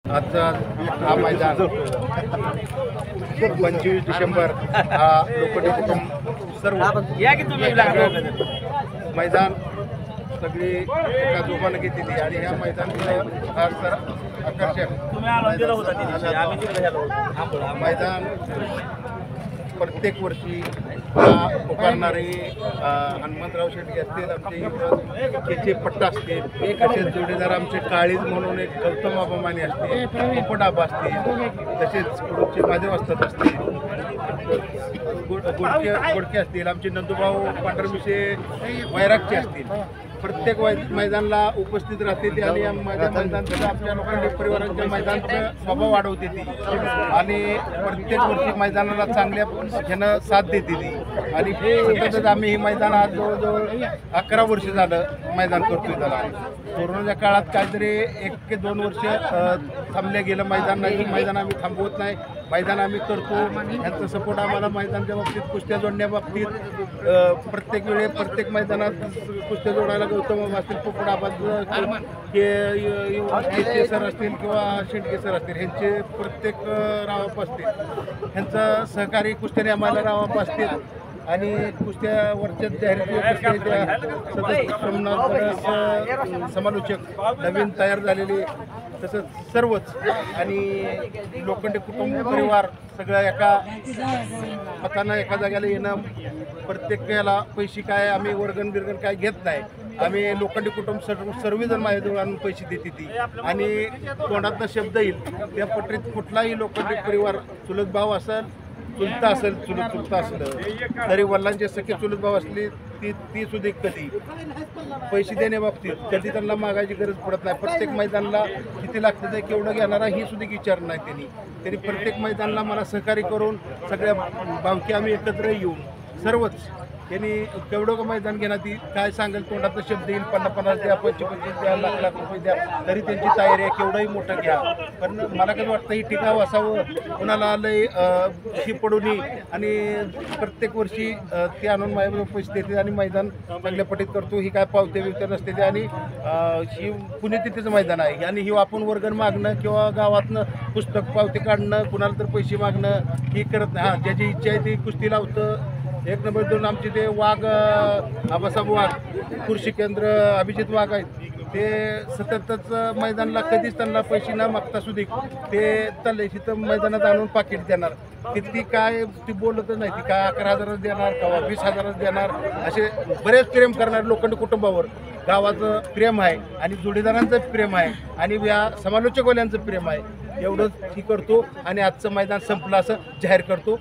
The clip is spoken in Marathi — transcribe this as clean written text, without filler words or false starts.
आजचा हा मैदान 25 डिसेंबर हा लोखंडे कुटुंब सर्व मैदान सगळी एका जोमानं घेतली आणि ह्या मैदानाचं फार तर आकर्षक मैदान प्रत्येक वर्षी पुकारणारे हनुमंतराव शेट्टी असतील, आमचे केचे पट्टा असतील, तसेच जोडीदार आमचे काळीज म्हणून एक गौतम आबामाने असतील, पोपटाबा असतील, तसेच कुडूचे माझे वस्तात असतील, गोडके असतील, आमचे नंदूभाऊ पांढरमिशे वैरागचे असतील. प्रत्येक मैदानाला उपस्थित राहते ती आणि माझ्या मैदानाचं आपल्या लोकांनी परिवारांच्या मैदानाचं स्वभाव वाढवते ती आणि प्रत्येक वर्षी मैदानाला चांगल्या ह्यानं साथ देते ती आणि सततच आम्ही हे मैदान आज जवळजवळ 11 वर्ष झालं मैदान करतोय. त्याला कोरोनाच्या काळात काहीतरी 1 ते 2 वर्ष थांबल्या गेलं मैदान नाही. मैदान आम्ही थांबवत नाही, मैदान आम्ही करतो. ह्यांचा सपोर्ट आम्हाला मैदानाच्या बाबतीत, कुस्त्या जोडण्याबाबतीत प्रत्येक वेळे प्रत्येक मैदानात कुस्त्या जोडायला गौतम असतील, पोपटाबाद के सर असतील किंवा शेंडके सर असतील, ह्यांचे प्रत्येक रावाप असतील, ह्यांचं सहकारी कुस्त्याने आम्हाला रावाप असतील आणि कुस्त्यावरच्या जाहिराती समालोचक नवीन तयार झालेले तसंच सर्वच आणि लोखंडे कुटुंब परिवार सगळं एका मतानं एका जाग्याला येणं. प्रत्येकाला पैसे काय आम्ही वर्गण बिरगण काय घेत नाही. आम्ही लोखंडे कुटुंब सर्वजण माझ्याजवळ आणून पैसे देते ती आणि तोंडातनं शब्द येईल त्या पटरीत कुठलाही लोखंडे परिवार चुलत भाव असेल, चुलता असेल, चुलता असलं तरी वडिलांचे सख्खे चुलत भाव असली ती सुद्धा कधी पैसे देण्याबाबतीत कधी त्यांना मागायची गरज पडत नाही. प्रत्येक मैदानाला किती लागतं ते केवढं घेणारा ही सुद्धा विचार नाही तरी प्रत्येक मैदानाला मला सहकार्य करून सगळ्या भावकी आम्ही एकत्र येऊन सर्वच त्यांनी केवढं का मैदान घेणार ती काय सांगेल तोंडाचा शब्द येईल 50-50 द्या, 25-25 द्या, लाख रुपये द्या, तरी त्यांची तयारी आहे केवढंही मोठं घ्या. पण मला कसं वाटतं ही टिकाव असावं, कुणाला आलंय ही पडून आणि प्रत्येक वर्षी ते आणून माझ्याबरोबर पैसे देते आणि मैदान चांगल्या पटीत करतो. ही काय पावते बिवते नसते ते आणि ही पुण्यतिथीचं मैदान आहे आणि ही आपण वर्गण मागणं किंवा गावातनं पुस्तक पावते काढणं, कुणाला तर पैसे मागणं ही करत नाही. हां, ज्याची इच्छा आहे ती कुस्ती लावतं. 1 नंबर 2 आमचे ते वाघ आबासाहेब वाघ, कृषी केंद्र अभिजित वाघ आहेत, ते सततच मैदानाला कधीच त्यांना पैसे न मागता सुद्धा ते चालले तिथं मैदानात आणून पाकिट देणार. किती काय ती बोलतच नाही, ती काय 11,000 देणार किंवा 20,000 देणार, असे बरेच प्रेम करणारे लोखंड कुटुंबावर गावाचं प्रेम आहे आणि जोडीदारांचं प्रेम आहे आणि या समालोचकवाल्यांचं प्रेम आहे. एवढंच ही करतो आणि आजचं मैदान संपलं असं जाहीर करतो.